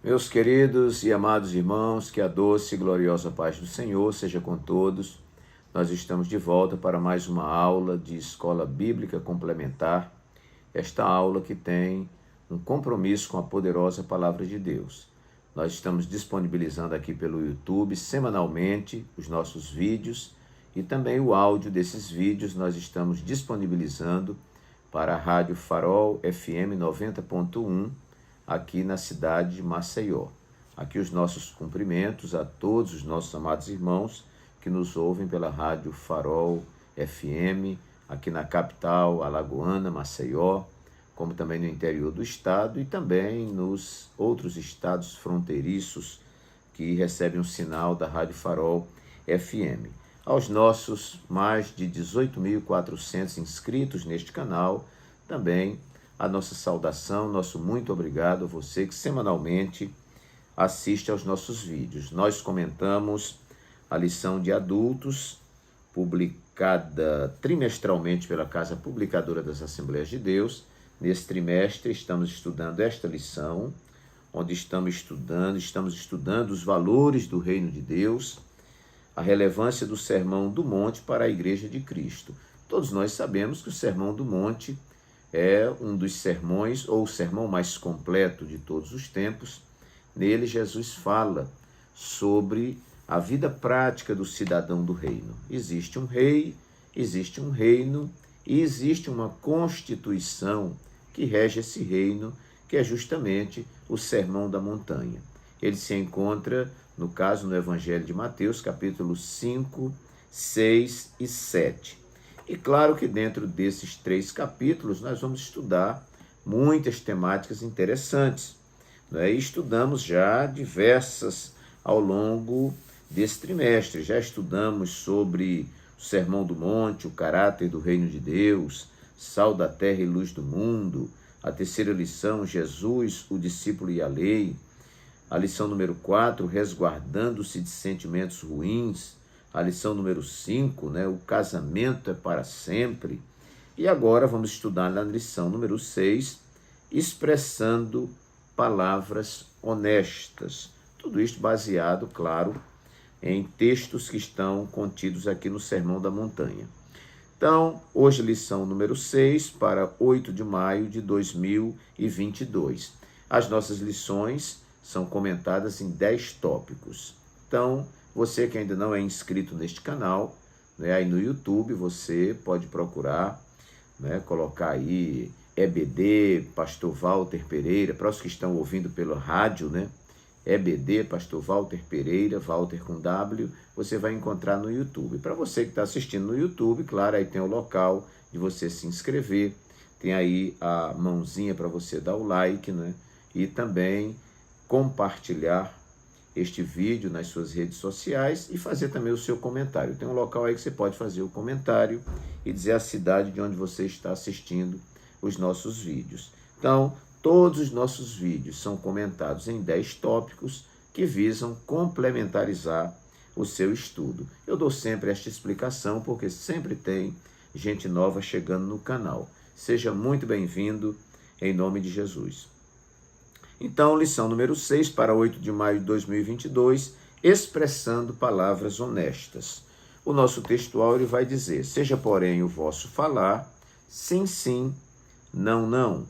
Meus queridos e amados irmãos, que a doce e gloriosa paz do Senhor seja com todos. Nós estamos de volta para mais uma aula de Escola Bíblica Complementar. Esta aula que tem um compromisso com a poderosa Palavra de Deus. Nós estamos disponibilizando aqui pelo YouTube semanalmente os nossos vídeos e também o áudio desses vídeos nós estamos disponibilizando para a Rádio Farol FM 90.1, aqui na cidade de Maceió. Aqui os nossos cumprimentos a todos os nossos amados irmãos que nos ouvem pela Rádio Farol FM, aqui na capital alagoana, Maceió, como também no interior do estado e também nos outros estados fronteiriços que recebem um sinal da Rádio Farol FM. Aos nossos mais de 18.400 inscritos neste canal, também a nossa saudação, nosso muito obrigado a você que semanalmente assiste aos nossos vídeos. Nós comentamos a lição de adultos, publicada trimestralmente pela Casa Publicadora das Assembleias de Deus. Nesse trimestre estamos estudando esta lição, onde estamos estudando os valores do Reino de Deus, a relevância do Sermão do Monte para a Igreja de Cristo. Todos nós sabemos que o Sermão do Monte é um dos sermões, ou o sermão mais completo de todos os tempos. Nele, Jesus fala sobre a vida prática do cidadão do reino. Existe um rei, existe um reino e existe uma constituição que rege esse reino, que é justamente o Sermão da Montanha. Ele se encontra, no caso, no Evangelho de Mateus, capítulos 5, 6 e 7. E claro que dentro desses 3 capítulos nós vamos estudar muitas temáticas interessantes, né? E estudamos já diversas ao longo desse trimestre. Já estudamos sobre o Sermão do Monte, o caráter do Reino de Deus, sal da terra e luz do mundo. A terceira lição, Jesus, o discípulo e a lei. A lição número 4, resguardando-se de sentimentos ruins. A lição número 5, o casamento é para sempre. E agora vamos estudar na lição número 6, expressando palavras honestas. Tudo isso baseado, claro, em textos que estão contidos aqui no Sermão da Montanha. Então, hoje lição número 6 para 8 de maio de 2022. As nossas lições são comentadas em 10 tópicos. Então, você que ainda não é inscrito neste canal, aí no YouTube você pode procurar, colocar aí EBD, Pastor Walter Pereira, para os que estão ouvindo pelo rádio, EBD, Pastor Walter Pereira, Walter com W, você vai encontrar no YouTube. Para você que está assistindo no YouTube, claro, aí tem o local de você se inscrever, tem aí a mãozinha para você dar o like, e também compartilhar este vídeo nas suas redes sociais e fazer também o seu comentário. Tem um local aí que você pode fazer o comentário e dizer a cidade de onde você está assistindo os nossos vídeos. Então, todos os nossos vídeos são comentados em 10 tópicos que visam complementarizar o seu estudo. Eu dou sempre esta explicação porque sempre tem gente nova chegando no canal. Seja muito bem-vindo em nome de Jesus. Então, lição número 6 para 8 de maio de 2022, expressando palavras honestas. O nosso textual ele vai dizer, seja porém o vosso falar, sim, sim, não, não,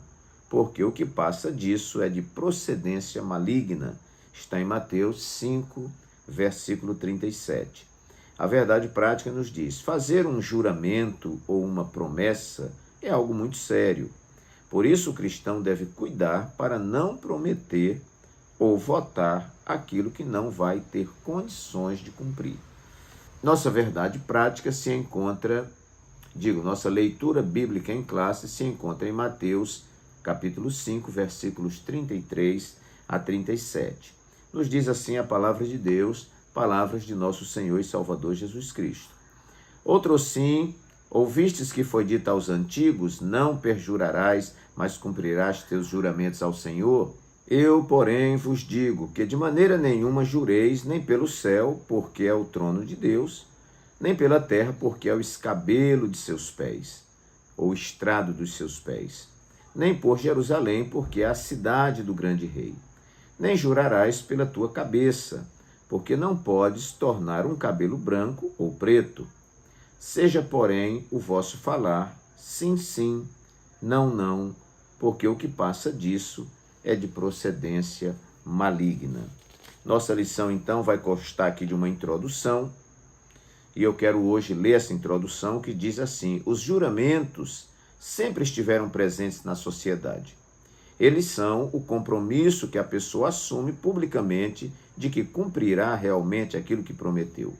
porque o que passa disso é de procedência maligna. Está em Mateus 5, versículo 37. A verdade prática nos diz, fazer um juramento ou uma promessa é algo muito sério. Por isso, o cristão deve cuidar para não prometer ou votar aquilo que não vai ter condições de cumprir. Nossa verdade prática se encontra, nossa leitura bíblica em classe se encontra em Mateus, capítulo 5, versículos 33 a 37. Nos diz assim a palavra de Deus, palavras de nosso Senhor e Salvador Jesus Cristo. Outrossim, ouvistes que foi dito aos antigos, não perjurarás, mas cumprirás teus juramentos ao Senhor? Eu, porém, vos digo que de maneira nenhuma jureis, nem pelo céu, porque é o trono de Deus, nem pela terra, porque é o escabelo de seus pés, ou estrado dos seus pés, nem por Jerusalém, porque é a cidade do grande rei. nem jurarás pela tua cabeça, porque não podes tornar um cabelo branco ou preto. Seja, porém, o vosso falar sim, sim, não, não, porque o que passa disso é de procedência maligna. Nossa lição, então, vai constar aqui de uma introdução, e eu quero hoje ler essa introdução que diz assim: os juramentos sempre estiveram presentes na sociedade. Eles são o compromisso que a pessoa assume publicamente de que cumprirá realmente aquilo que prometeu.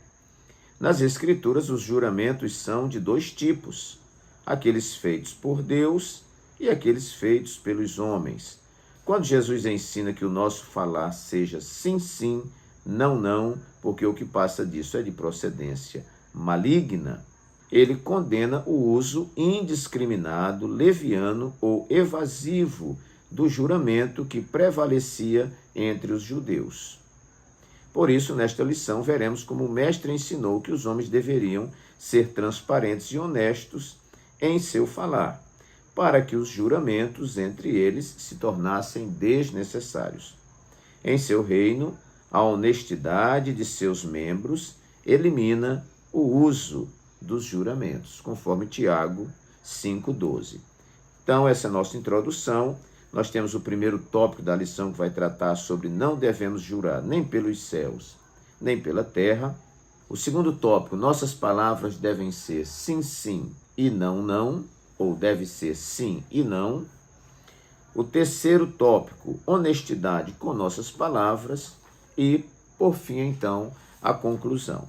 Nas Escrituras, os juramentos são de dois tipos: aqueles feitos por Deus e aqueles feitos pelos homens. Quando Jesus ensina que o nosso falar seja sim, sim, não, não, porque o que passa disso é de procedência maligna, ele condena o uso indiscriminado, leviano ou evasivo do juramento que prevalecia entre os judeus. Por isso, nesta lição, veremos como o mestre ensinou que os homens deveriam ser transparentes e honestos em seu falar, para que os juramentos entre eles se tornassem desnecessários. Em seu reino, a honestidade de seus membros elimina o uso dos juramentos, conforme Tiago 5,12. Então, essa é a nossa introdução. Nós temos o primeiro tópico da lição que vai tratar sobre não devemos jurar nem pelos céus, nem pela terra. O segundo tópico, nossas palavras devem ser sim, sim e não, não, ou deve ser sim e não. O terceiro tópico, honestidade com nossas palavras. E, por fim, então, a conclusão.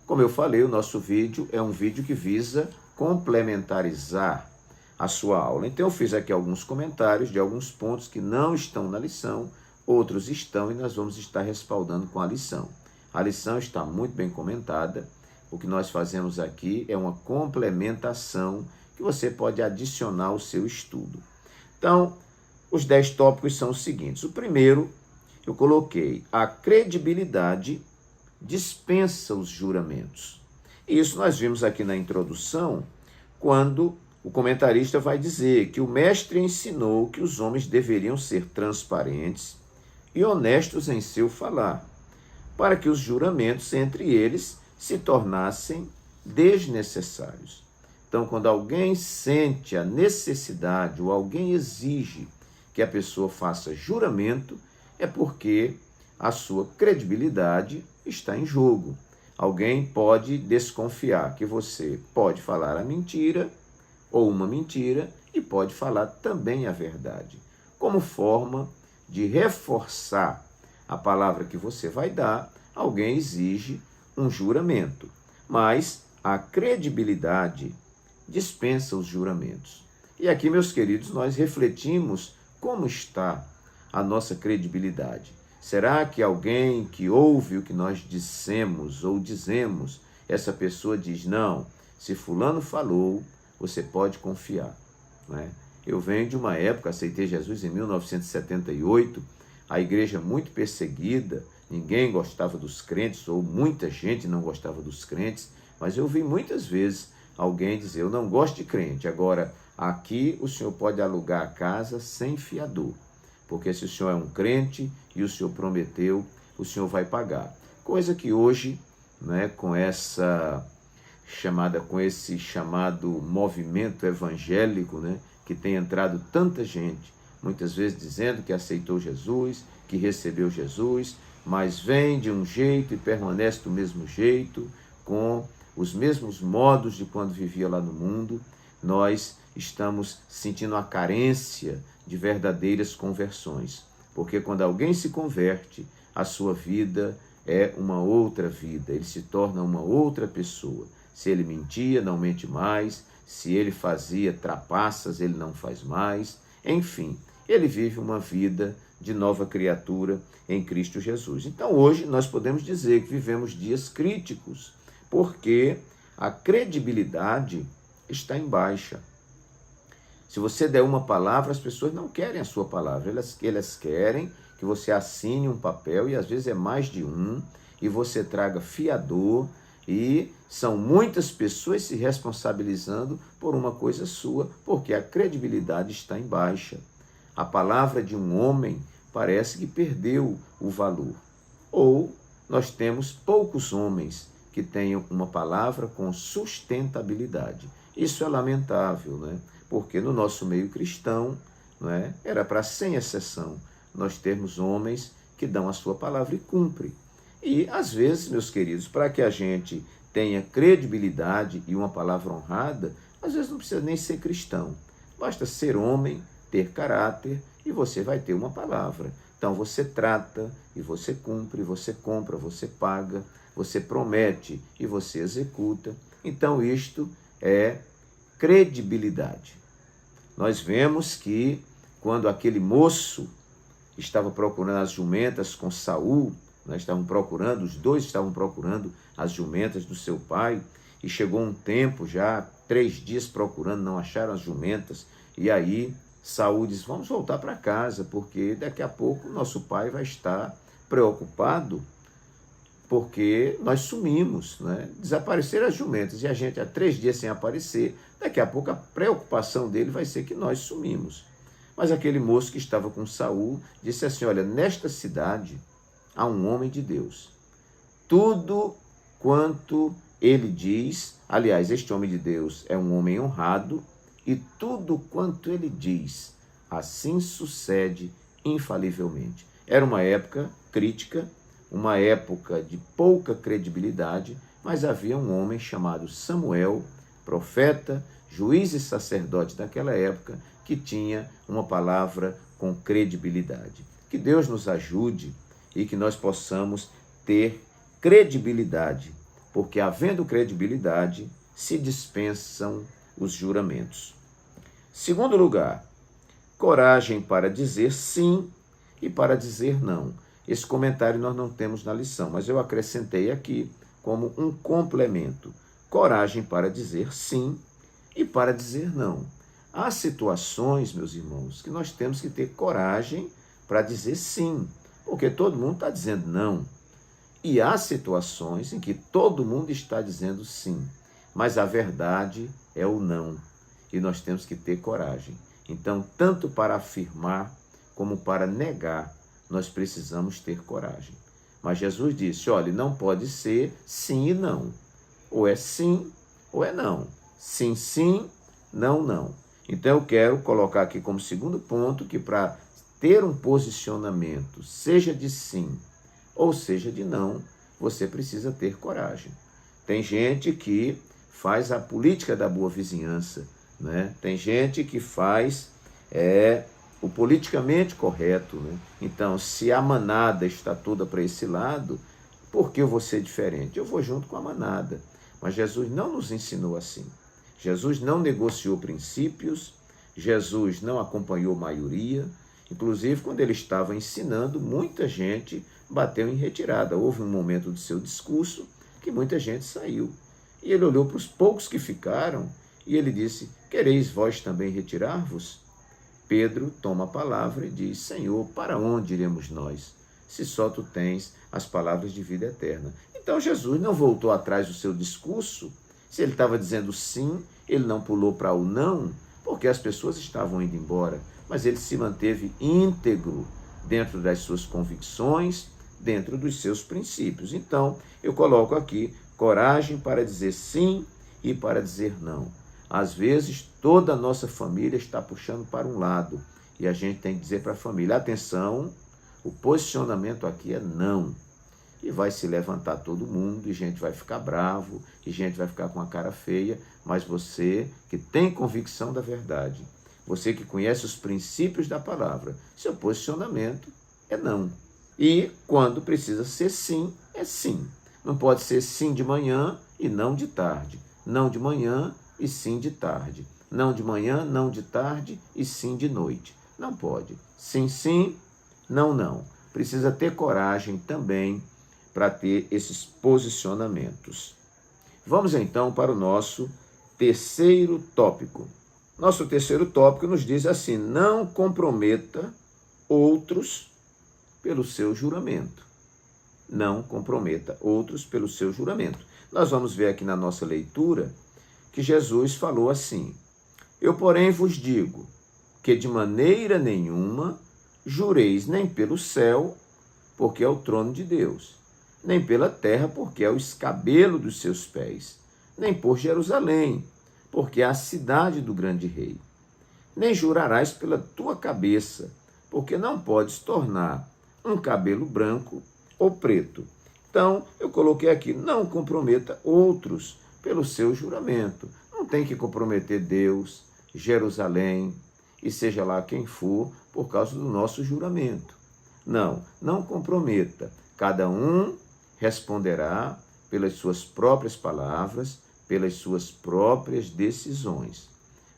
Como eu falei, o nosso vídeo é um vídeo que visa complementarizar a sua aula. Então, eu fiz aqui alguns comentários de alguns pontos que não estão na lição, outros estão, e nós vamos estar respaldando com a lição. A lição está muito bem comentada. O que nós fazemos aqui é uma complementação que você pode adicionar ao seu estudo. Então, os 10 tópicos são os seguintes. O primeiro, eu coloquei: a credibilidade dispensa os juramentos. Isso nós vimos aqui na introdução, quando o comentarista vai dizer que o mestre ensinou que os homens deveriam ser transparentes e honestos em seu falar, para que os juramentos entre eles se tornassem desnecessários. Então, quando alguém sente a necessidade ou alguém exige que a pessoa faça juramento, é porque a sua credibilidade está em jogo. Alguém pode desconfiar que você pode falar a mentira ou uma mentira e pode falar também a verdade. Como forma de reforçar a palavra que você vai dar, alguém exige um juramento. Mas a credibilidade dispensa os juramentos. E aqui, meus queridos, nós refletimos como está a nossa credibilidade. Será que alguém que ouve o que nós dissemos ou dizemos, essa pessoa diz: não, se fulano falou, você pode confiar, não é? Eu venho de uma época, aceitei Jesus em 1978, a igreja muito perseguida, ninguém gostava dos crentes, ou muita gente não gostava dos crentes, mas eu vi muitas vezes alguém dizer: eu não gosto de crente, agora aqui o senhor pode alugar a casa sem fiador, porque se o senhor é um crente e o senhor prometeu, o senhor vai pagar. Coisa que hoje, né, com esse chamado movimento evangélico, né, que tem entrado tanta gente, muitas vezes dizendo que aceitou Jesus, que recebeu Jesus, mas vem de um jeito e permanece do mesmo jeito, com os mesmos modos de quando vivia lá no mundo. Nós estamos sentindo a carência de verdadeiras conversões, porque quando alguém se converte, a sua vida é uma outra vida, ele se torna uma outra pessoa. Se ele mentia, não mente mais, se ele fazia trapaças, ele não faz mais, enfim, ele vive uma vida de nova criatura em Cristo Jesus. Então hoje nós podemos dizer que vivemos dias críticos, porque a credibilidade está em baixa. Se você der uma palavra, as pessoas não querem a sua palavra, elas querem que você assine um papel, e às vezes é mais de um, e você traga fiador, e são muitas pessoas se responsabilizando por uma coisa sua, porque a credibilidade está em baixa. A palavra de um homem parece que perdeu o valor. Ou nós temos poucos homens que tenham uma palavra com sustentabilidade. Isso é lamentável, né? Porque no nosso meio cristão, não é? Era para, sem exceção, nós termos homens que dão a sua palavra e cumprem. E, às vezes, meus queridos, para que a gente tenha credibilidade e uma palavra honrada, às vezes não precisa nem ser cristão. Basta ser homem, ter caráter e você vai ter uma palavra. Então você trata e você cumpre, você compra, você paga, você promete e você executa. Então isto é credibilidade. Nós vemos que quando aquele moço estava procurando as jumentas com Saul, os dois estavam procurando as jumentas do seu pai, e chegou um tempo já, 3 dias procurando, não acharam as jumentas, e aí Saul diz, vamos voltar para casa, porque daqui a pouco nosso pai vai estar preocupado, porque nós sumimos, né? Desapareceram as jumentas, e a gente há 3 dias sem aparecer, daqui a pouco a preocupação dele vai ser que nós sumimos. Mas aquele moço que estava com Saul disse assim, olha, nesta cidade há um homem de Deus. Tudo quanto ele diz, aliás, este homem de Deus é um homem honrado, e tudo quanto ele diz, assim sucede infalivelmente. Era uma época crítica, uma época de pouca credibilidade, mas havia um homem chamado Samuel, profeta, juiz e sacerdote daquela época, que tinha uma palavra com credibilidade. Que Deus nos ajude e que nós possamos ter credibilidade, porque havendo credibilidade, se dispensam os juramentos. Segundo lugar, coragem para dizer sim e para dizer não. Esse comentário nós não temos na lição, mas eu acrescentei aqui como um complemento. Coragem para dizer sim e para dizer não. Há situações, meus irmãos, que nós temos que ter coragem para dizer sim, porque todo mundo está dizendo não. E há situações em que todo mundo está dizendo sim, mas a verdade é o não. E nós temos que ter coragem. Então, tanto para afirmar como para negar, nós precisamos ter coragem. Mas Jesus disse, olha, não pode ser sim e não. Ou é sim ou é não. Sim, sim, não, não. Então eu quero colocar aqui como segundo ponto que para ter um posicionamento, seja de sim ou seja de não, você precisa ter coragem. Tem gente que faz a política da boa vizinhança, né? Tem gente que faz o politicamente correto, né? Então, se a manada está toda para esse lado, por que eu vou ser diferente? Eu vou junto com a manada. Mas Jesus não nos ensinou assim. Jesus não negociou princípios, Jesus não acompanhou maioria. Inclusive, quando ele estava ensinando, muita gente bateu em retirada. Houve um momento do seu discurso que muita gente saiu. E ele olhou para os poucos que ficaram e ele disse, quereis vós também retirar-vos? Pedro toma a palavra e diz, Senhor, para onde iremos nós, se só tu tens as palavras de vida eterna? Então Jesus não voltou atrás do seu discurso. Se ele estava dizendo sim, ele não pulou para o não, porque as pessoas estavam indo embora, mas ele se manteve íntegro dentro das suas convicções, dentro dos seus princípios. Então, eu coloco aqui coragem para dizer sim e para dizer não. Às vezes, toda a nossa família está puxando para um lado e a gente tem que dizer para a família, atenção, o posicionamento aqui é não. E vai se levantar todo mundo, e gente vai ficar bravo, e gente vai ficar com a cara feia, mas você que tem convicção da verdade, você que conhece os princípios da palavra, seu posicionamento é não. E quando precisa ser sim, é sim. Não pode ser sim de manhã e não de tarde. Não de manhã e sim de tarde. Não de manhã, não de tarde e sim de noite. Não pode. Sim, sim, não, não. Precisa ter coragem também para ter esses posicionamentos. Vamos então para o nosso terceiro tópico. Nosso terceiro tópico nos diz assim, não comprometa outros pelo seu juramento. Não comprometa outros pelo seu juramento. Nós vamos ver aqui na nossa leitura que Jesus falou assim, eu, porém, vos digo que de maneira nenhuma jureis nem pelo céu, porque é o trono de Deus, nem pela terra, porque é o escabelo dos seus pés, nem por Jerusalém, porque é a cidade do grande rei. Nem jurarás pela tua cabeça, porque não podes tornar um cabelo branco ou preto. Então, eu coloquei aqui, não comprometa outros pelo seu juramento. Não tem que comprometer Deus, Jerusalém, e seja lá quem for, por causa do nosso juramento. Não, não comprometa. Cada um responderá pelas suas próprias palavras, pelas suas próprias decisões.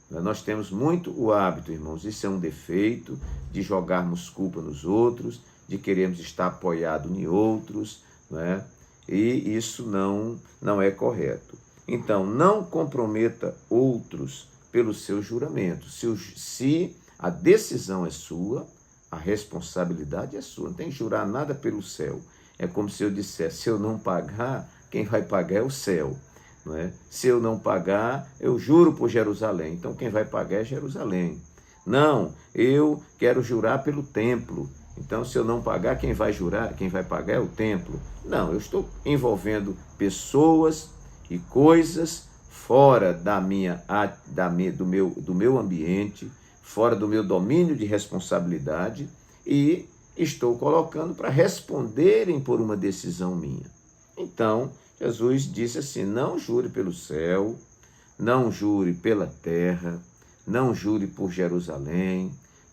Nós temos muito o hábito, irmãos, isso é um defeito, de jogarmos culpa nos outros, de querermos estar apoiado em outros, né? E isso não é correto. Então, não comprometa outros pelo seu juramento. Se a decisão é sua, a responsabilidade é sua. Não tem que jurar nada pelo céu. É como se eu dissesse, se eu não pagar, quem vai pagar é o céu. Não é? Se eu não pagar, eu juro por Jerusalém. Então, quem vai pagar é Jerusalém. Não, eu quero jurar pelo templo. Então, se eu não pagar, quem vai jurar, quem vai pagar é o templo. Não, eu estou envolvendo pessoas e coisas fora do meu ambiente, fora do meu domínio de responsabilidade, e estou colocando para responderem por uma decisão minha. Então, Jesus disse assim, não jure pelo céu, não jure pela terra, não jure por Jerusalém,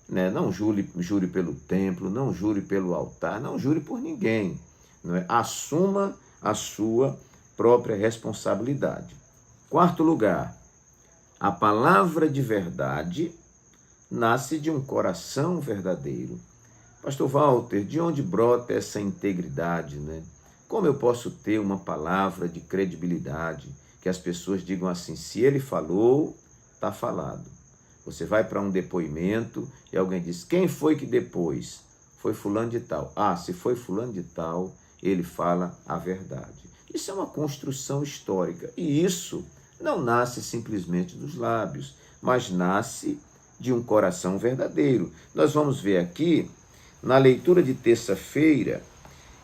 né? Não jure pelo templo, não jure pelo altar, não jure por ninguém. Não é? Assuma a sua própria responsabilidade. Quarto lugar, a palavra de verdade nasce de um coração verdadeiro. Pastor Walter, de onde brota essa integridade, né? Como eu posso ter uma palavra de credibilidade, que as pessoas digam assim, se ele falou, está falado. Você vai para um depoimento e alguém diz, quem foi que depôs? Foi fulano de tal. Ah, se foi fulano de tal, ele fala a verdade. Isso é uma construção histórica e isso não nasce simplesmente dos lábios, mas nasce de um coração verdadeiro. Nós vamos ver aqui, na leitura de terça-feira,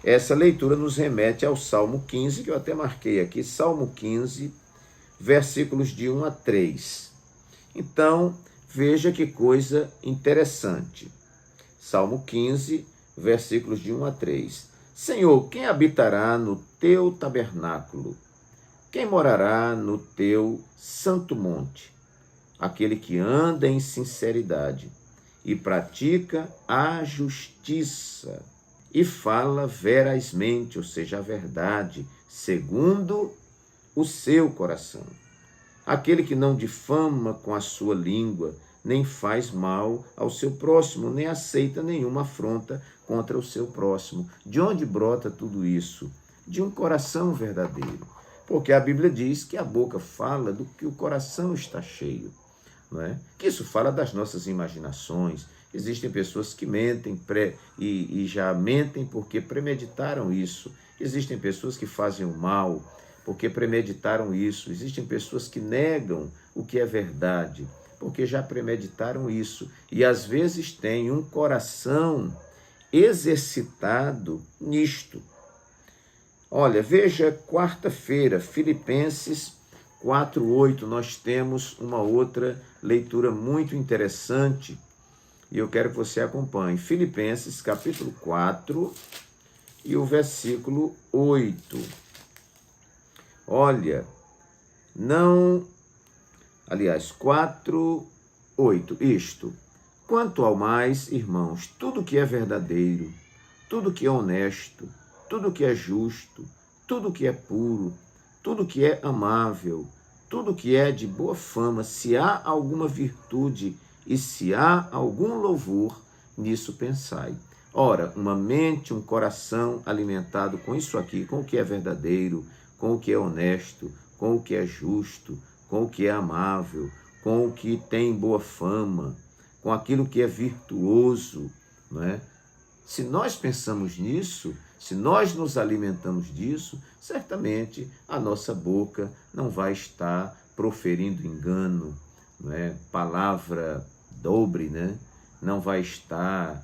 essa leitura nos remete ao Salmo 15, que eu até marquei aqui, Salmo 15, versículos de 1 a 3. Então, veja que coisa interessante. Salmo 15, versículos de 1 a 3. Senhor, quem habitará no teu tabernáculo? Quem morará no teu santo monte? Aquele que anda em sinceridade e pratica a justiça e fala verazmente, ou seja, a verdade, segundo o seu coração. Aquele que não difama com a sua língua, nem faz mal ao seu próximo, nem aceita nenhuma afronta contra o seu próximo. De onde brota tudo isso? De um coração verdadeiro. Porque a Bíblia diz que a boca fala do que o coração está cheio. Não é? Que isso fala das nossas imaginações. Existem pessoas que mentem e já mentem porque premeditaram isso. Existem pessoas que fazem o mal porque premeditaram isso. Existem pessoas que negam o que é verdade porque já premeditaram isso. E às vezes têm um coração exercitado nisto. Olha, veja, quarta-feira, Filipenses 4:8, nós temos uma outra leitura muito interessante e eu quero que você acompanhe. Filipenses, capítulo 4 e o versículo 8. Olha, 4:8, isto. Quanto ao mais, irmãos, tudo que é verdadeiro, tudo que é honesto, tudo que é justo, tudo que é puro, tudo que é amável, tudo que é de boa fama, se há alguma virtude e se há algum louvor, nisso pensai. Ora, uma mente, um coração alimentado com isso aqui, com o que é verdadeiro, com o que é honesto, com o que é justo, com o que é amável, com o que tem boa fama, com aquilo que é virtuoso, não é? Se nós pensamos nisso, se nós nos alimentamos disso, certamente a nossa boca não vai estar proferindo engano, não é? Palavra dobre, né? Não vai estar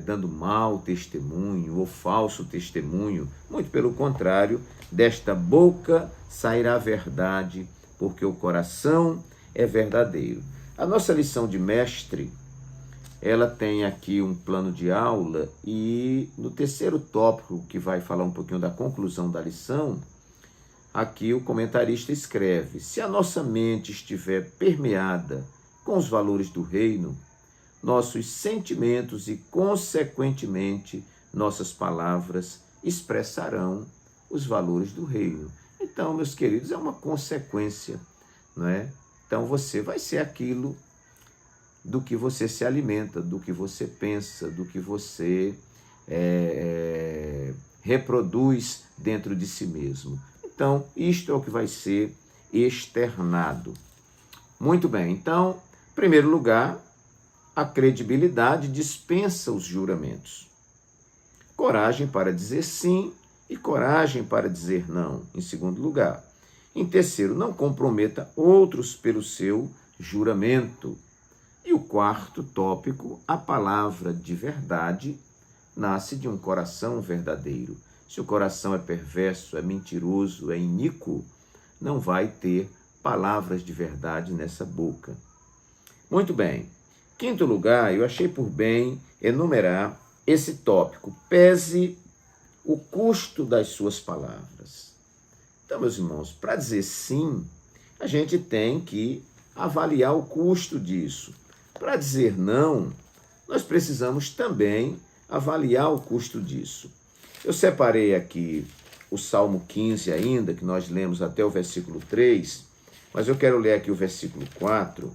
dando mau testemunho ou falso testemunho. Muito pelo contrário, desta boca sairá a verdade, porque o coração é verdadeiro. A nossa lição de mestre, ela tem aqui um plano de aula e no terceiro tópico, que vai falar um pouquinho da conclusão da lição, aqui o comentarista escreve: se a nossa mente estiver permeada com os valores do reino, nossos sentimentos e, consequentemente, nossas palavras expressarão os valores do reino. Então, meus queridos, é uma consequência, não é? Então, você vai ser aquilo do que você se alimenta, do que você pensa, do que você reproduz dentro de si mesmo. Então, isto é o que vai ser externado. Muito bem, então, em primeiro lugar, a credibilidade dispensa os juramentos. Coragem para dizer sim e coragem para dizer não, em segundo lugar. Em terceiro, não comprometa outros pelo seu juramento. E o quarto tópico, a palavra de verdade nasce de um coração verdadeiro. Se o coração é perverso, é mentiroso, é iníquo, não vai ter palavras de verdade nessa boca. Muito bem. Quinto lugar, eu achei por bem enumerar esse tópico. Pese o custo das suas palavras. Então, meus irmãos, para dizer sim, a gente tem que avaliar o custo disso. Para dizer não, nós precisamos também avaliar o custo disso. Eu separei aqui o Salmo 15 ainda, que nós lemos até o versículo 3, mas eu quero ler aqui o versículo 4,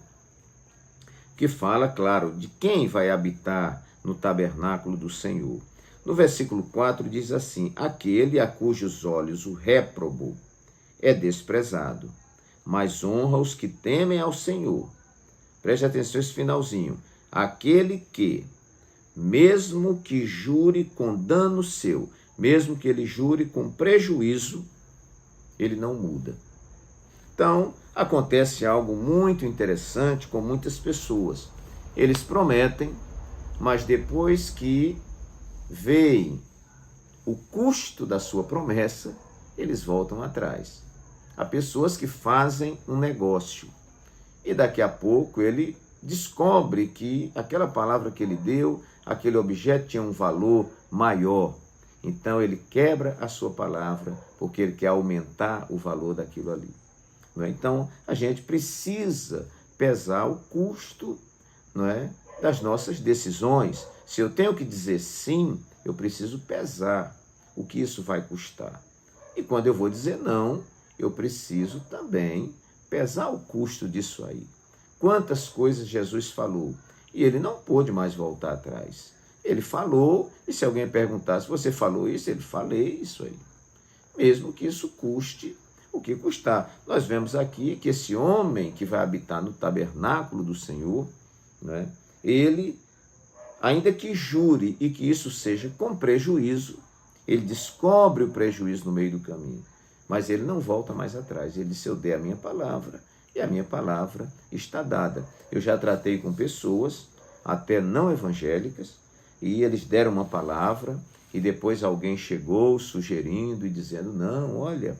que fala, claro, de quem vai habitar no tabernáculo do Senhor. No versículo 4 diz assim: aquele a cujos olhos o réprobo é desprezado, mas honra os que temem ao Senhor. Preste atenção esse finalzinho. Aquele que, mesmo que jure com dano seu, mesmo que ele jure com prejuízo, ele não muda. Então, acontece algo muito interessante com muitas pessoas. Eles prometem, mas depois que veem o custo da sua promessa, eles voltam atrás. Há pessoas que fazem um negócio e daqui a pouco ele descobre que aquela palavra que ele deu, aquele objeto tinha um valor maior. Então ele quebra a sua palavra porque ele quer aumentar o valor daquilo ali. Não é? Então a gente precisa pesar o custo, não é, das nossas decisões. Se eu tenho que dizer sim, eu preciso pesar o que isso vai custar. E quando eu vou dizer não, eu preciso também pesar o custo disso aí. Quantas coisas Jesus falou e ele não pôde mais voltar atrás. Ele falou, e se alguém perguntasse, você falou isso? Ele falei isso aí. Mesmo que isso custe o que custar. Nós vemos aqui que esse homem que vai habitar no tabernáculo do Senhor, né, ele, ainda que jure e que isso seja com prejuízo, ele descobre o prejuízo no meio do caminho, mas ele não volta mais atrás. Ele disse: eu dei a minha palavra e a minha palavra está dada. Eu já tratei com pessoas, até não evangélicas, e eles deram uma palavra e depois alguém chegou sugerindo e dizendo: não, olha,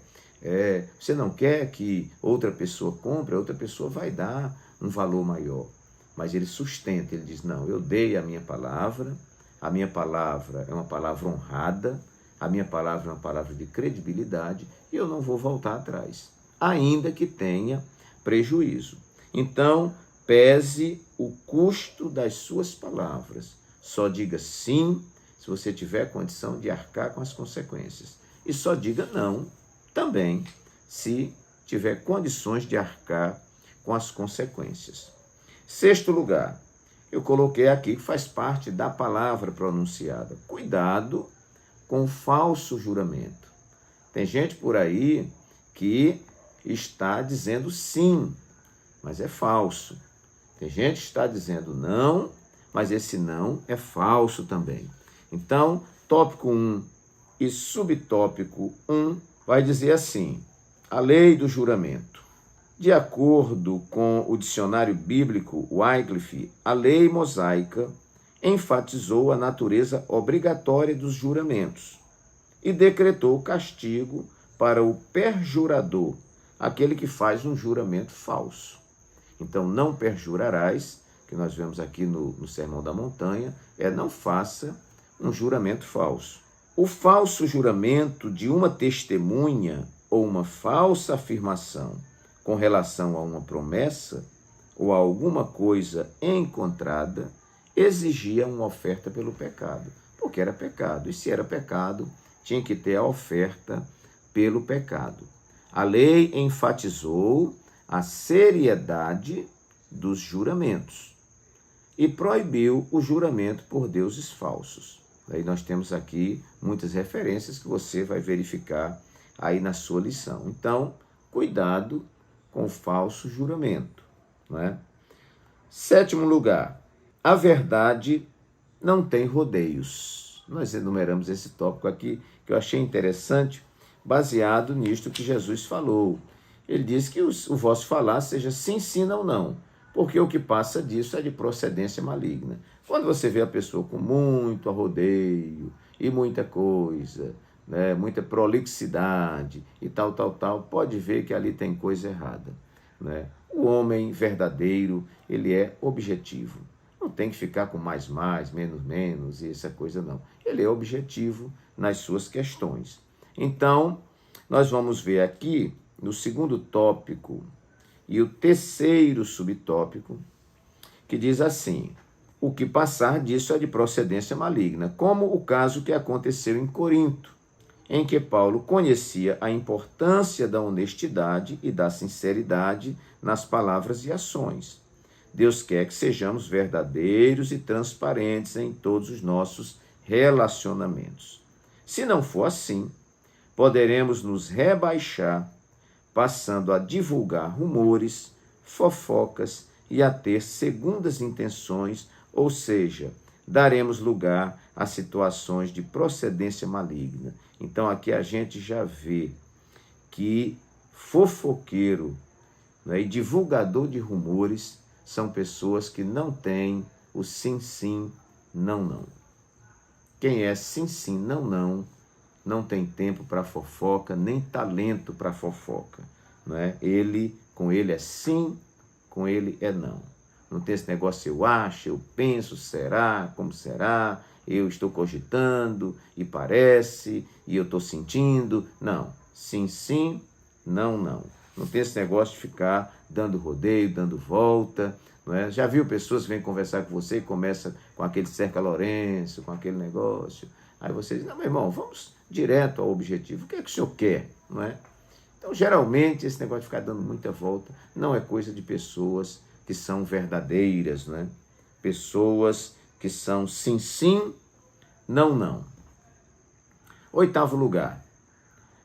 você não quer que outra pessoa compre, a outra pessoa vai dar um valor maior. Mas ele sustenta, ele diz: não, eu dei a minha palavra é uma palavra honrada, a minha palavra é uma palavra de credibilidade e eu não vou voltar atrás, ainda que tenha prejuízo. Então, pese o custo das suas palavras. Só diga sim se você tiver condição de arcar com as consequências. E só diga não também se tiver condições de arcar com as consequências. Sexto lugar, eu coloquei aqui que faz parte da palavra pronunciada. Cuidado com o falso juramento. Tem gente por aí que está dizendo sim, mas é falso. Tem gente que está dizendo não, mas esse não é falso também. Então, tópico 1 e subtópico 1 vai dizer assim: a lei do juramento. De acordo com o dicionário bíblico Wycliffe, a lei mosaica enfatizou a natureza obrigatória dos juramentos e decretou castigo para o perjurador, aquele que faz um juramento falso. Então, não perjurarás, que nós vemos aqui no Sermão da Montanha, não faça um juramento falso. O falso juramento de uma testemunha ou uma falsa afirmação com relação a uma promessa ou a alguma coisa encontrada exigia uma oferta pelo pecado, porque era pecado. E se era pecado, tinha que ter a oferta pelo pecado. A lei enfatizou a seriedade dos juramentos e proibiu o juramento por deuses falsos. Aí nós temos aqui muitas referências que você vai verificar aí na sua lição. Então, cuidado com o falso juramento, não é? 7º lugar, a verdade não tem rodeios. Nós enumeramos esse tópico aqui, que eu achei interessante, baseado nisto que Jesus falou. Ele diz que o vosso falar seja sim, sim, não, não, porque o que passa disso é de procedência maligna. Quando você vê a pessoa com muito arrodeio e muita coisa, né, muita prolixidade e tal, pode ver que ali tem coisa errada, né? O homem verdadeiro, ele é objetivo. Não tem que ficar com mais, menos, e essa coisa não. Ele é objetivo nas suas questões. Então, nós vamos ver aqui, no 2º tópico e o 3º subtópico, que diz assim: o que passar disso é de procedência maligna, como o caso que aconteceu em Corinto, em que Paulo conhecia a importância da honestidade e da sinceridade nas palavras e ações. Deus quer que sejamos verdadeiros e transparentes em todos os nossos relacionamentos. Se não for assim, poderemos nos rebaixar, passando a divulgar rumores, fofocas e a ter segundas intenções, ou seja, daremos lugar a situações de procedência maligna. Então aqui a gente já vê que fofoqueiro, né, e divulgador de rumores são pessoas que não têm o sim, sim, não, não. Quem é sim, sim, não, não, não tem tempo para fofoca, nem talento para fofoca, não é? Com ele é sim, com ele é não. Não tem esse negócio, eu acho, eu penso, será, como será, eu estou cogitando, e parece, e eu estou sentindo. Não, sim, sim, não, não. Não tem esse negócio de ficar dando rodeio, dando volta, não é? Já viu pessoas que vêm conversar com você e começa com aquele Cerca Lourenço, com aquele negócio. Aí você diz, não, meu irmão, vamos direto ao objetivo. O que é que o senhor quer, não é? Então, geralmente, esse negócio de ficar dando muita volta não é coisa de pessoas que são verdadeiras, né? Pessoas que são sim, sim, não, não. 8º lugar,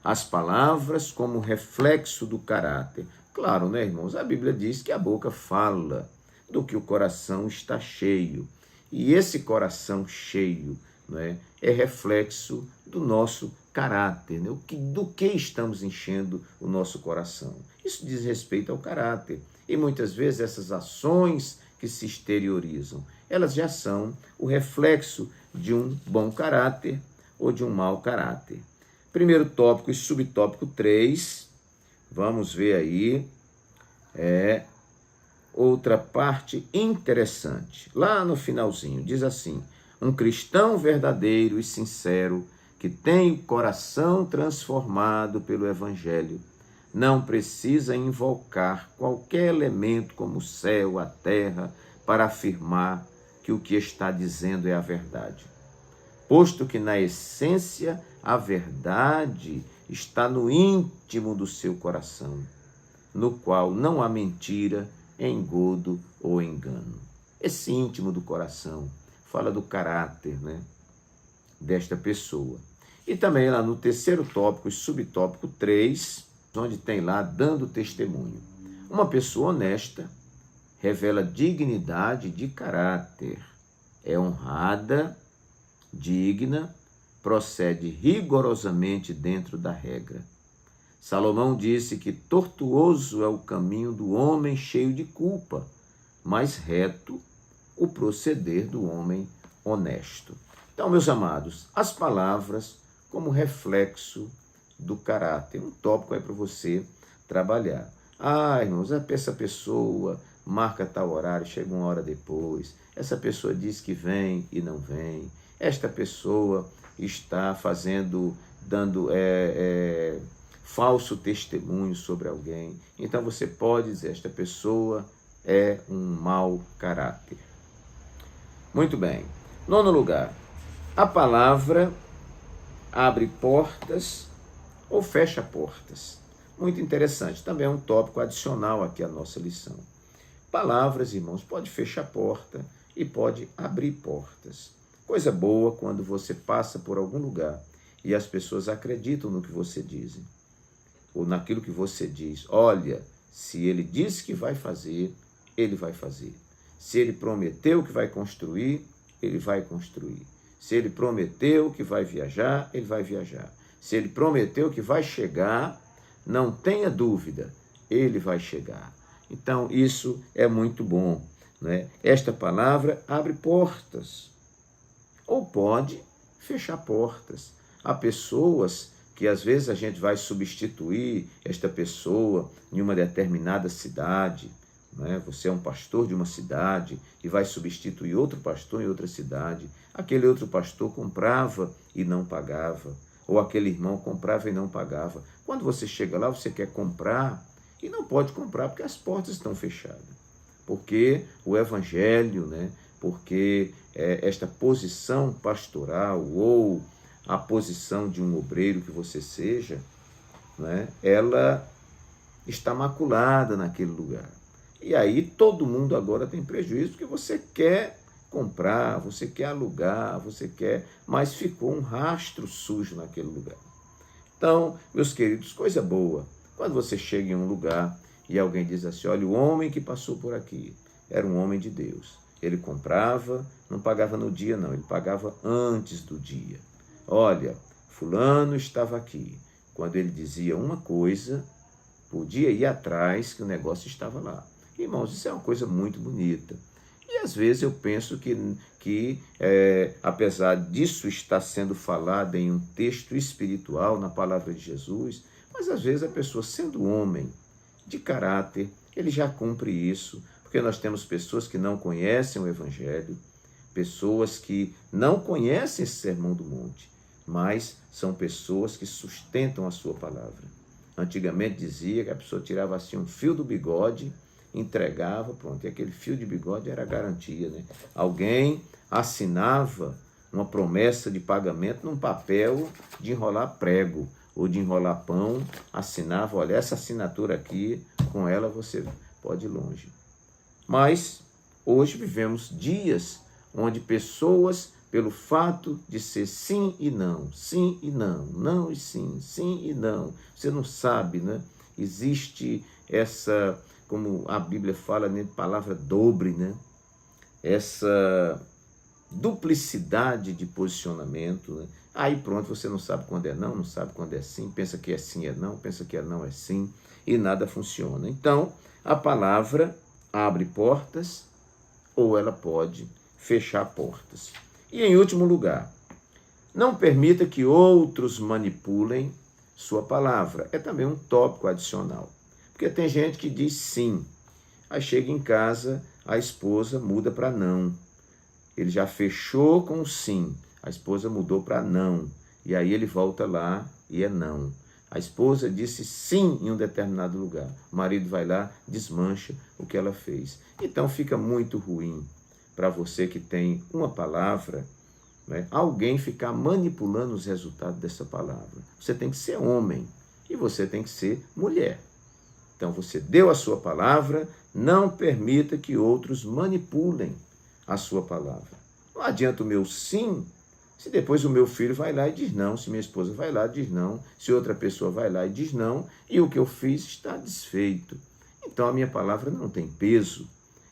as palavras como reflexo do caráter. Claro, né, irmãos? A Bíblia diz que a boca fala do que o coração está cheio. E esse coração cheio, né, é reflexo do nosso caráter, né? Do que estamos enchendo o nosso coração. Isso diz respeito ao caráter. E muitas vezes essas ações que se exteriorizam, elas já são o reflexo de um bom caráter ou de um mau caráter. 1º tópico e subtópico 3, vamos ver aí, outra parte interessante. Lá no finalzinho, diz assim: um cristão verdadeiro e sincero, que tem o coração transformado pelo Evangelho, não precisa invocar qualquer elemento como o céu, a terra, para afirmar que o que está dizendo é a verdade. Posto que, na essência, a verdade está no íntimo do seu coração, no qual não há mentira, engodo ou engano. Esse íntimo do coração fala do caráter, né, desta pessoa. E também lá no 3º tópico e subtópico 3, onde tem lá dando testemunho. Uma pessoa honesta revela dignidade de caráter, é honrada, digna, procede rigorosamente dentro da regra. Salomão disse que tortuoso é o caminho do homem cheio de culpa, mas reto o proceder do homem honesto. Então, meus amados, as palavras como reflexo do caráter. Um tópico aí para você trabalhar. Irmãos, essa pessoa marca tal horário, chega uma hora depois. Essa pessoa diz que vem e não vem. Esta pessoa está dando falso testemunho sobre alguém. Então você pode dizer, esta pessoa é um mau caráter. Muito bem. Nono lugar, a palavra abre portas ou fecha portas. Muito interessante, também é um tópico adicional aqui à nossa lição. Palavras, irmãos, pode fechar porta e pode abrir portas. Coisa boa quando você passa por algum lugar e as pessoas acreditam no que você diz, ou naquilo que você diz. Olha, se ele disse que vai fazer, ele vai fazer. Se ele prometeu que vai construir, ele vai construir. Se ele prometeu que vai viajar, ele vai viajar. Se ele prometeu que vai chegar, não tenha dúvida, ele vai chegar. Então, isso é muito bom, né? Esta palavra abre portas, ou pode fechar portas. Há pessoas que às vezes a gente vai substituir esta pessoa em uma determinada cidade, né? Você é um pastor de uma cidade e vai substituir outro pastor em outra cidade. Aquele outro pastor comprava e não pagava, ou aquele irmão comprava e não pagava. Quando você chega lá, você quer comprar e não pode comprar porque as portas estão fechadas. Porque o evangelho, né? Porque esta posição pastoral ou a posição de um obreiro que você seja, né? Ela está maculada naquele lugar. E aí todo mundo agora tem prejuízo porque você quer comprar, você quer alugar, mas ficou um rastro sujo naquele lugar. Então, meus queridos, coisa boa, quando você chega em um lugar e alguém diz assim, olha, o homem que passou por aqui era um homem de Deus. Ele comprava, não pagava no dia não, ele pagava antes do dia. Olha, fulano estava aqui. Quando ele dizia uma coisa, podia ir atrás que o negócio estava lá. Irmãos, isso é uma coisa muito bonita. E às vezes eu penso que apesar disso estar sendo falado em um texto espiritual, na palavra de Jesus, mas às vezes a pessoa, sendo homem de caráter, ele já cumpre isso, porque nós temos pessoas que não conhecem o Evangelho, pessoas que não conhecem esse Sermão do Monte, mas são pessoas que sustentam a sua palavra. Antigamente dizia que a pessoa tirava assim um fio do bigode, entregava, pronto, e aquele fio de bigode era a garantia, né? Alguém assinava uma promessa de pagamento num papel de enrolar prego ou de enrolar pão, assinava, olha, essa assinatura aqui, com ela você pode ir longe. Mas hoje vivemos dias onde pessoas, pelo fato de ser sim e não, não e sim e não, você não sabe, né? Existe essa, como a Bíblia fala, né, palavra dobre, né? Essa duplicidade de posicionamento, né? Aí pronto, você não sabe quando é não sabe quando é sim, pensa que é sim é não, pensa que é não é sim, e nada funciona. Então, a palavra abre portas ou ela pode fechar portas. E em último lugar, não permita que outros manipulem sua palavra. É também um tópico adicional. Porque tem gente que diz sim, aí chega em casa, a esposa muda para não. Ele já fechou com sim, a esposa mudou para não. E aí ele volta lá e é não. A esposa disse sim em um determinado lugar. O marido vai lá, desmancha o que ela fez. Então fica muito ruim para você que tem uma palavra, né, alguém ficar manipulando os resultados dessa palavra. Você tem que ser homem e você tem que ser mulher. Então você deu a sua palavra, não permita que outros manipulem a sua palavra. Não adianta o meu sim, se depois o meu filho vai lá e diz não, se minha esposa vai lá e diz não, se outra pessoa vai lá e diz não, e o que eu fiz está desfeito. Então a minha palavra não tem peso,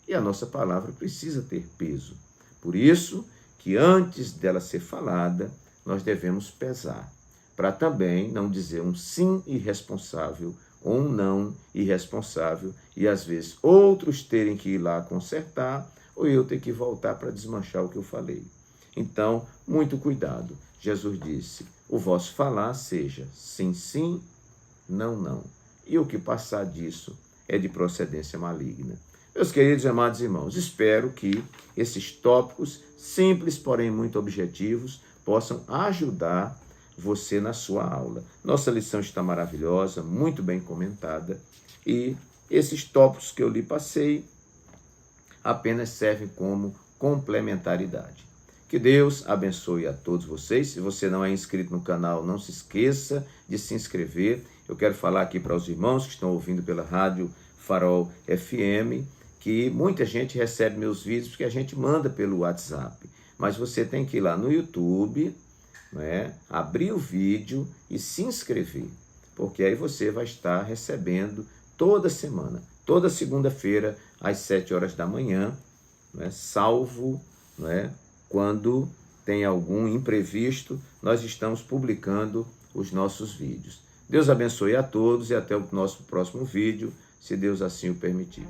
e a nossa palavra precisa ter peso. Por isso que antes dela ser falada, nós devemos pesar, para também não dizer um sim irresponsável ou um não irresponsável, e às vezes outros terem que ir lá consertar, ou eu ter que voltar para desmanchar o que eu falei. Então, muito cuidado. Jesus disse, o vosso falar seja sim, sim, não, não. E o que passar disso é de procedência maligna. Meus queridos e amados irmãos, espero que esses tópicos simples, porém muito objetivos, possam ajudar você na sua aula. Nossa lição está maravilhosa, muito bem comentada, e esses tópicos que eu lhe passei apenas servem como complementaridade. Que Deus abençoe a todos vocês. Se você não é inscrito no canal, não se esqueça de se inscrever. Eu quero falar aqui para os irmãos que estão ouvindo pela Rádio Farol FM, que muita gente recebe meus vídeos porque a gente manda pelo WhatsApp. Mas você tem que ir lá no YouTube, abrir o vídeo e se inscrever, porque aí você vai estar recebendo toda semana, toda segunda-feira, às 7 horas da manhã, salvo quando tem algum imprevisto, nós estamos publicando os nossos vídeos. Deus abençoe a todos e até o nosso próximo vídeo, se Deus assim o permitir.